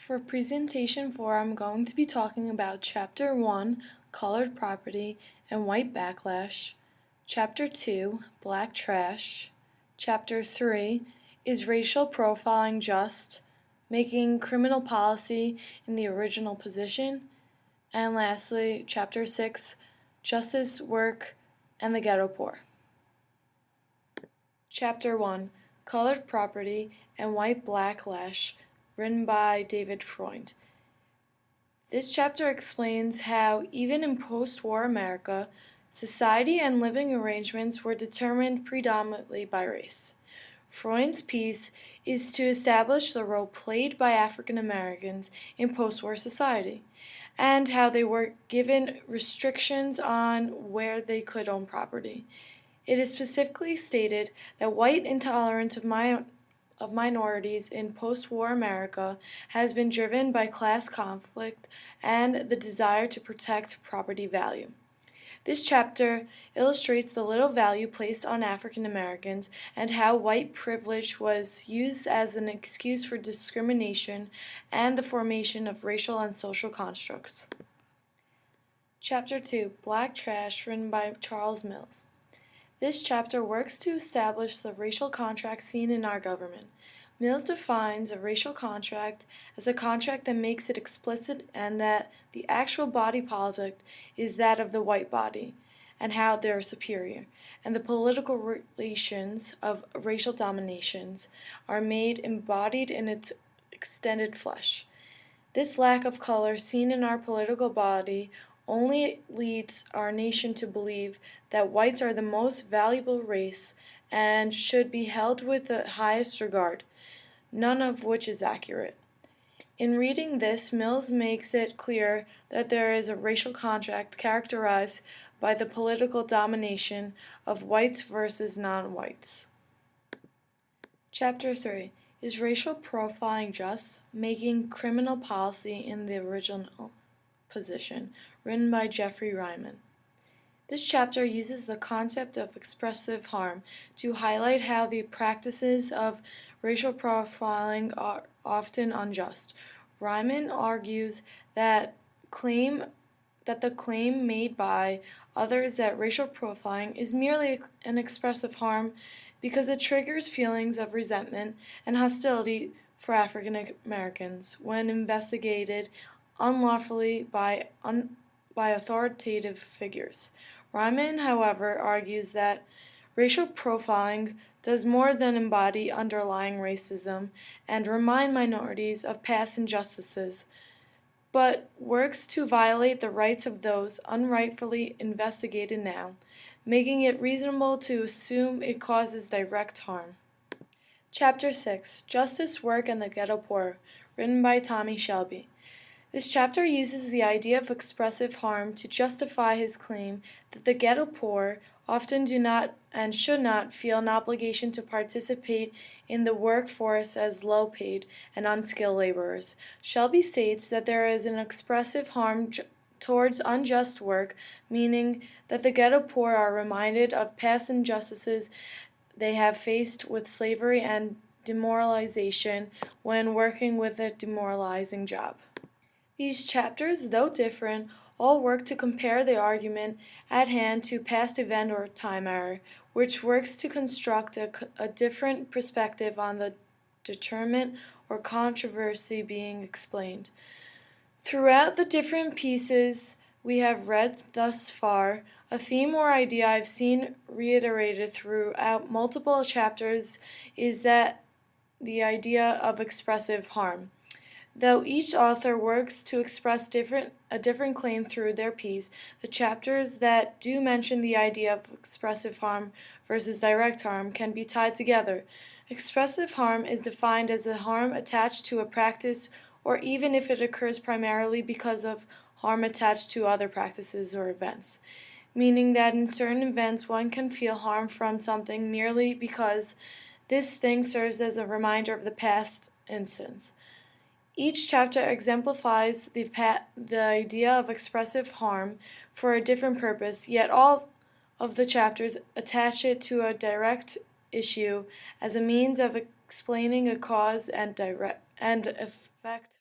For Presentation 4, I'm going to be talking about Chapter 1, Colored Property and White Backlash, Chapter 2, Black Trash, Chapter 3, Is Racial Profiling Just? Making Criminal Policy in the Original Position, and lastly, Chapter 6, Justice Work and the Ghetto Poor. Chapter 1, Colored Property and White Backlash, written by David Freund. This chapter explains how, even in post-war America, society and living arrangements were determined predominantly by race. Freund's piece is to establish the role played by African Americans in post-war society, and how they were given restrictions on where they could own property. It is specifically stated that white intolerance of minorities in post-war America has been driven by class conflict and the desire to protect property value. This chapter illustrates the little value placed on African Americans and how white privilege was used as an excuse for discrimination and the formation of racial and social constructs. Chapter 2, Black Trash, written by Charles Mills. This chapter works to establish the racial contract seen in our government. Mills defines a racial contract as a contract that makes it explicit and that the actual body politic is that of the white body, and how they are superior, and the political relations of racial dominations are made embodied in its extended flesh. This lack of color seen in our political body only leads our nation to believe that whites are the most valuable race and should be held with the highest regard, none of which is accurate. In reading this, Mills makes it clear that there is a racial contract characterized by the political domination of whites versus non-whites. Chapter 3, Is Racial Profiling Just? Making Criminal Policy in the Original Position, written by Jeffrey Ryman. This chapter uses the concept of expressive harm to highlight how the practices of racial profiling are often unjust. Ryman argues that the claim made by others that racial profiling is merely an expressive harm because it triggers feelings of resentment and hostility for African Americans when investigated unlawfully by authoritative figures. Ryman, however, argues that racial profiling does more than embody underlying racism and remind minorities of past injustices, but works to violate the rights of those unrightfully investigated now, making it reasonable to assume it causes direct harm. Chapter 6, Justice, Work, and the Ghetto Poor, written by Tommy Shelby. This chapter uses the idea of expressive harm to justify his claim that the ghetto poor often do not and should not feel an obligation to participate in the workforce as low-paid and unskilled laborers. Shelby states that there is an expressive harm towards unjust work, meaning that the ghetto poor are reminded of past injustices they have faced with slavery and demoralization when working with a demoralizing job. These chapters, though different, all work to compare the argument at hand to past event or time error, which works to construct a different perspective on the determinant or controversy being explained. Throughout the different pieces we have read thus far, a theme or idea I've seen reiterated throughout multiple chapters is that the idea of expressive harm. Though each author works to express a different claim through their piece, the chapters that do mention the idea of expressive harm versus direct harm can be tied together. Expressive harm is defined as the harm attached to a practice, or even if it occurs primarily because of harm attached to other practices or events, meaning that in certain events one can feel harm from something merely because this thing serves as a reminder of the past instance. Each chapter exemplifies the idea of expressive harm for a different purpose, yet all of the chapters attach it to a direct issue as a means of explaining a cause and effect